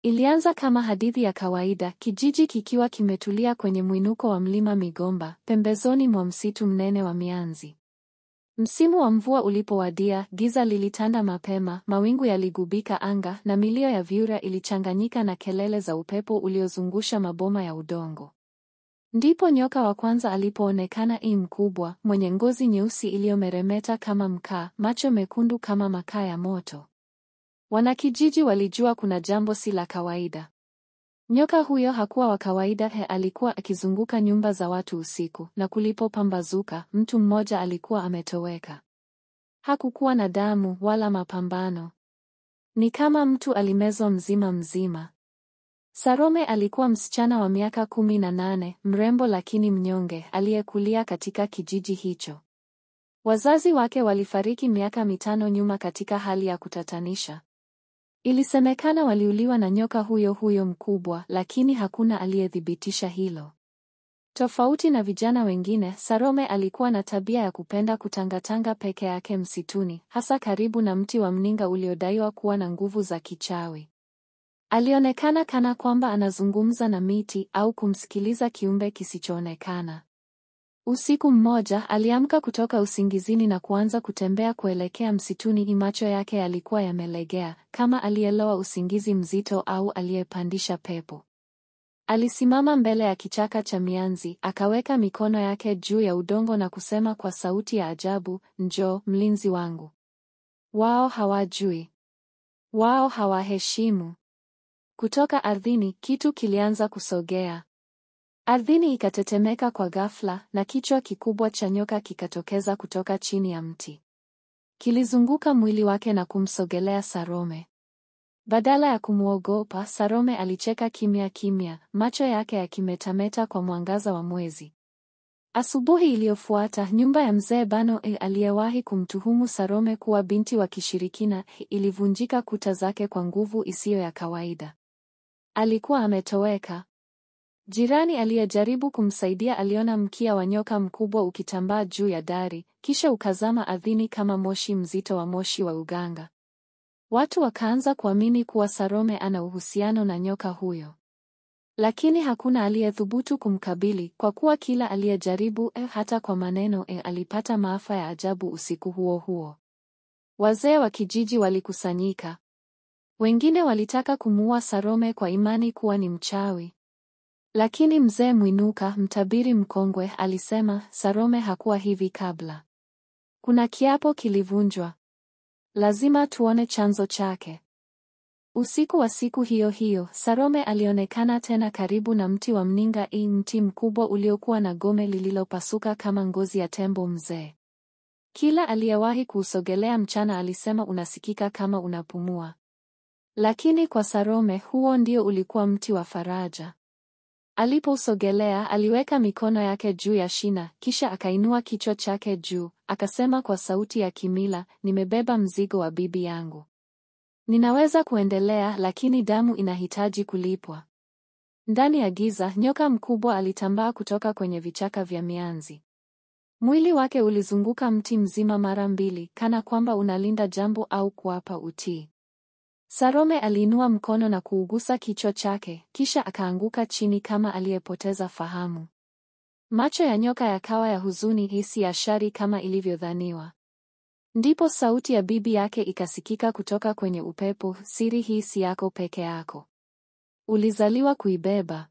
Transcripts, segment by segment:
Ilianza kama hadithi ya kawaida, kijiji kikiwa kimetulia kwenye mwinuko wa mlima Migomba, pembezoni mwa msitu mnene wa mianzi. Msimu wa mvua ulipowadia, giza lilitanda mapema, mawingu yaligubika anga na milio ya vyura ilichanganyika na kelele za upepo uliozungusha maboma ya udongo. Ndipo nyoka wa kwanza alipoonekana, mkubwa, mwenye ngozi nyeusi iliyomeremeta kama mkaa, macho mekundu kama makaa ya moto. Wanakijiji walijua kuna jambo si la kawaida. Nyoka huyo hakuwa wa kawaida, alikuwa akizunguka nyumba za watu usiku, na kulipopambazuka, mtu mmoja alikuwa ametoweka. Hakukuwa na damu wala mapambano. Ni kama mtu alimezwa mzima mzima. Salome alikuwa msichana wa miaka 18, mrembo lakini mnyonge, aliyekulia katika kijiji hicho. Wazazi wake walifariki miaka 5 nyuma katika hali ya kutatanisha. Ilisemekana waliuliwa na nyoka huyo huyo mkubwa, lakini hakuna aliyethibitisha hilo. Tofauti na vijana wengine, Salome alikuwa na tabia ya kupenda kutangatanga peke yake msituni, hasa karibu na mti wa mninga uliodaiwa kuwa na nguvu za kichawi. Alionekana kana kwamba anazungumza na miti au kumsikiliza kiumbe kisichoonekana. Usiku mmoja, aliamka kutoka usingizini na kuanza kutembea kuelekea msituni. Macho yake yalikuwa yamelegea, kama aliyelowa usingizi mzito au aliyepandisha pepo. Alisimama mbele ya kichaka cha mianzi, akaweka mikono yake juu ya udongo na kusema kwa sauti ya ajabu, "Njoo, mlinzi wangu." Wao hawajui. Wao hawaheshimu. Kutoka ardhini, kitu kilianza kusogea. Ardhini ikatetemeka kwa ghafla, na kichwa kikubwa cha nyoka kikatokeza kutoka chini ya mti. Kilizunguka mwili wake na kumsogelea Salome. Badala ya kumwogopa, Salome alicheka kimya kimya, macho yake yakimetameta kwa mwangaza wa mwezi. Asubuhi iliyofuata, nyumba ya mzee Bano aliyewahi kumtuhumu Salome kuwa binti wa kishirikina ilivunjika kuta zake kwa nguvu isiyo ya kawaida. Alikuwa ametoweka. Jirani aliyejaribu kumsaidia aliona mkia wa nyoka mkubwa ukitambaa juu ya dari, kisha ukazama ardhini kama moshi mzito wa moshi wa uganga. Watu wakaanza kuamini kuwa Salome ana uhusiano na nyoka huyo. Lakini hakuna aliyethubutu kumkabili, kwa kuwa kila aliyejaribu, hata kwa maneno, alipata maafa ya ajabu usiku huo huo. Wazee wa kijiji walikusanyika. Wengine walitaka kumuua Salome kwa imani kuwa ni mchawi. Lakini mzee Mwinuka, mtabiri mkongwe, alisema Salome hakuwa hivi kabla. Kuna kiapo kilivunjwa. Lazima tuone chanzo chake. Usiku wa siku hiyo hiyo, Salome alionekana tena karibu na mti wa mninga, mti mkubwa uliokuwa na gome lililopasuka kama ngozi ya tembo mzee. Kila aliyewahi kuusogelea mchana alisema unasikika kama unapumua. Lakini kwa Salome huo ndio ulikuwa mti wa faraja. Alipousogelea, aliweka mikono yake juu ya shina, kisha akainua kichwa chake juu, akasema kwa sauti ya kimila, "Nimebeba mzigo wa bibi yangu. Ninaweza kuendelea, lakini damu inahitaji kulipwa." Ndani ya giza, nyoka mkubwa alitambaa kutoka kwenye vichaka vya mianzi. Mwili wake ulizunguka mti mzima mara 2, kana kwamba unalinda jambo au kuapa utii. Salome aliinua mkono na kuugusa kichwa chake, kisha akaanguka chini kama aliyepoteza fahamu. Macho ya nyoka yakawa ya huzuni, hisi ya shari kama ilivyodhaniwa. Ndipo sauti ya bibi yake ikasikika kutoka kwenye upepo, "Siri hii si yako peke yako. Ulizaliwa kuibeba.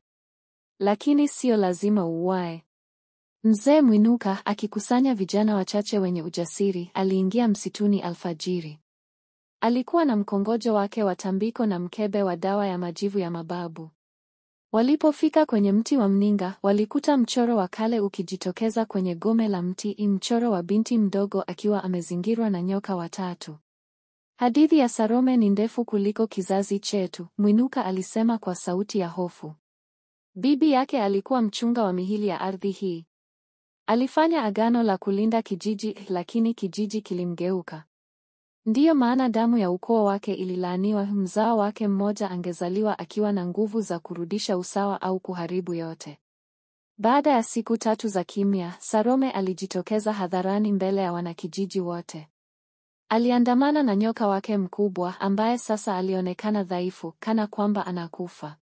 Lakini sio lazima uuae." Mzee Mwinuka, akikusanya vijana wachache wenye ujasiri, aliingia msituni alfajiri. Alikuwa na mkongojo wake wa tambiko na mkebe wa dawa ya majivu ya mababu. Walipofika kwenye mti wa mninga, walikuta mchoro wa kale ukijitokeza kwenye gome la mti, mchoro wa binti mdogo akiwa amezingirwa na nyoka watatu. "Hadithi ya Salome ni ndefu kuliko kizazi chetu," Mwinuka alisema kwa sauti ya hofu. Bibi yake alikuwa mchunga wa mihili ya ardhi hii. Alifanya agano la kulinda kijiji, lakini kijiji kilimgeuka. Ndiyo maana damu ya ukoo wake ililaaniwa. Mzao wake mmoja angezaliwa akiwa na nguvu za kurudisha usawa au kuharibu yote. Baada ya siku 3 za kimya, Salome alijitokeza hadharani mbele ya wanakijiji wote. Aliandamana na nyoka wake mkubwa ambaye sasa alionekana dhaifu, kana kwamba anakufa.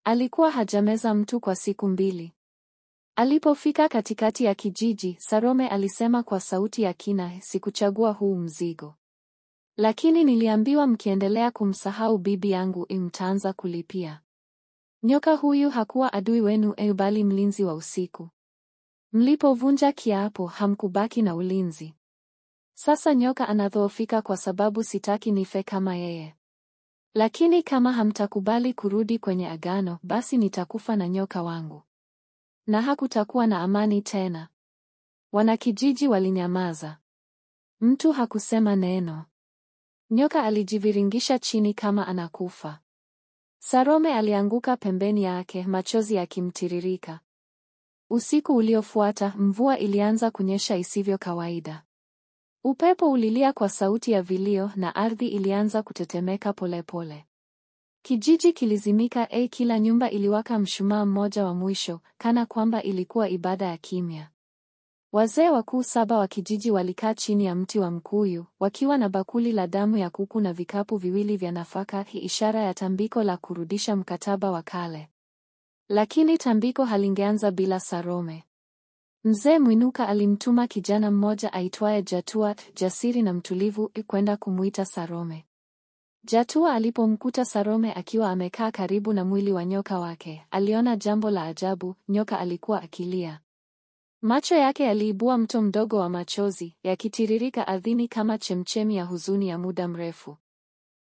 Alikuwa hajameza mtu kwa siku 2. Alipofika katikati ya kijiji, Salome alisema kwa sauti ya kina, sikuchagua huu mzigo. Lakini niliambiwa mkiendelea kumsahau bibi yangu, mtaanza kulipia. Nyoka huyu hakuwa adui wenu, bali mlinzi wa usiku. Mlipovunja kiapo, hamkubaki na ulinzi. Sasa nyoka anadhoofika kwa sababu sitaki nife kama yeye. Lakini kama hamtakubali kurudi kwenye agano, basi nitakufa na nyoka wangu. Na hakutakuwa na amani tena. Wanakijiji walinyamaza. Mtu hakusema neno. Nyoka alijiviringisha chini kama anakufa. Salome alianguka pembeni yake, machozi yakimtiririka. Usiku uliofuata, mvua ilianza kunyesha isivyo kawaida. Upepo ulilia kwa sauti ya vilio na ardhi ilianza kutetemeka polepole. Kijiji kilizimika, kila nyumba iliwaka mshumaa mmoja wa mwisho, kana kwamba ilikuwa ibada ya kimya. Wazee wakuu 7 wa kijiji walikaa chini ya mti wa mkuyu, wakiwa na bakuli la damu ya kuku na vikapu 2 vya nafaka, ishara ya tambiko la kurudisha mkataba wa kale. Lakini tambiko halingeanza bila Salome. Mzee Mwinuka alimtuma kijana mmoja aitwaye Jatua, jasiri na mtulivu, kwenda kumuita Salome. Jatua alipomkuta Salome akiwa amekaa karibu na mwili wa nyoka wake, aliona jambo la ajabu. Nyoka alikuwa akilia. Macho yake yaliibua mto mdogo wa machozi, yakitiririka ardhini kama chemchemi ya huzuni ya muda mrefu.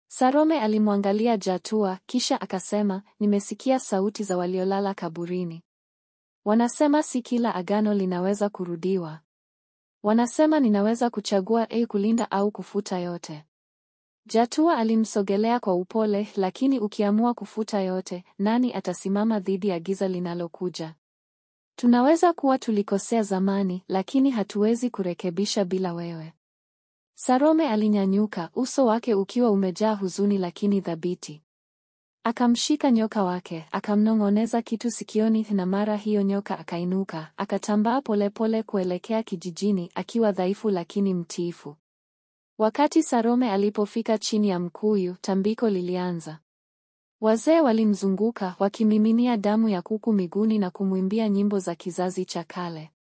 Salome alimwangalia Jatua, kisha akasema, nimesikia sauti za waliolala kaburini. Wanasema si kila agano linaweza kurudiwa. Wanasema ninaweza kuchagua kulinda au kufuta yote. Jatua alimsogelea kwa upole, lakini ukiamua kufuta yote, nani atasimama dhidi ya giza linalokuja? Tunaweza kuwa tulikosea zamani, lakini hatuwezi kurekebisha bila wewe. Salome alinyanyuka, uso wake ukiwa umejaa huzuni lakini thabiti. Akamshika nyoka wake, akamnong'oneza kitu sikioni, na mara hiyo nyoka akainuka, akatambaa polepole kuelekea kijijini, akiwa dhaifu lakini mtiifu. Wakati Salome alipofika chini ya mkuyu, tambiko lilianza. Wazee walimzunguka, wakimiminia damu ya kuku miguuni na kumwimbia nyimbo za kizazi cha kale.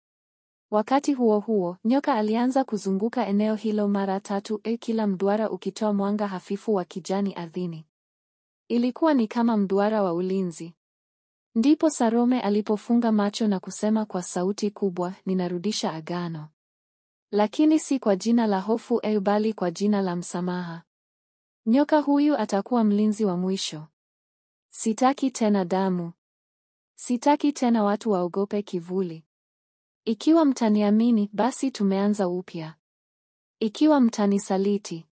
Wakati huo huo, nyoka alianza kuzunguka eneo hilo mara 3, kila mduara ukitoa mwanga hafifu wa kijani ardhini. Ilikuwa ni kama mduara wa ulinzi. Ndipo Salome alipofunga macho na kusema kwa sauti kubwa, ninarudisha agano. Lakini si kwa jina la hofu, bali kwa jina la msamaha. Nyoka huyu atakuwa mlinzi wa mwisho. Sitaki tena damu. Sitaki tena watu waogope kivuli. Ikiwa mtaniamini, basi tumeanza upya. Ikiwa mtanisaliti,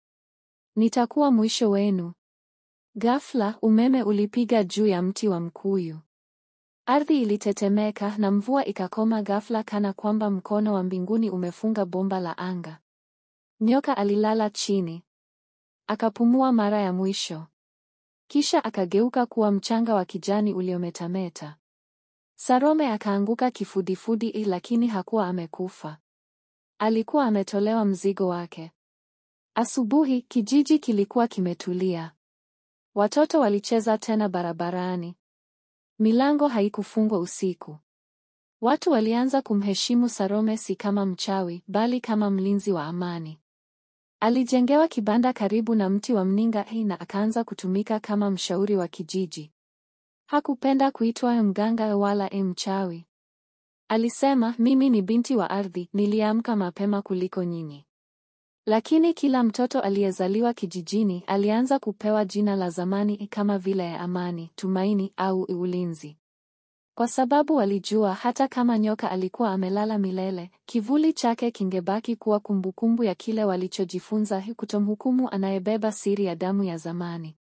nitakuwa mwisho wenu. Ghafla, umeme ulipiga juu ya mti wa mkuyu. Ardhi ilitetemeka na mvua ikakoma ghafla, kana kwamba mkono wa mbinguni umefunga bomba la anga. Nyoka alilala chini. Akapumua mara ya mwisho. Kisha akageuka kuwa mchanga wa kijani uliometameta. Salome akaanguka kifudifudi, lakini hakuwa amekufa. Alikuwa ametolewa mzigo wake. Asubuhi, kijiji kilikuwa kimetulia. Watoto walicheza tena barabarani. Milango haikufungwa usiku. Watu walianza kumheshimu Salome si kama mchawi, bali kama mlinzi wa amani. Alijengewa kibanda karibu na mti wa mninga na akaanza kutumika kama mshauri wa kijiji. Hakupenda kuitwa mganga wala mchawi. Alisema, mimi ni binti wa ardhi, niliamka mapema kuliko nyinyi. Lakini kila mtoto aliyezaliwa kijijini alianza kupewa jina la zamani, kama vile amani, tumaini au ulinzi. Kwa sababu walijua hata kama nyoka alikuwa amelala milele, kivuli chake kingebaki kuwa kumbukumbu ya kile walichojifunza, kutomhukumu anayebeba siri ya damu ya zamani.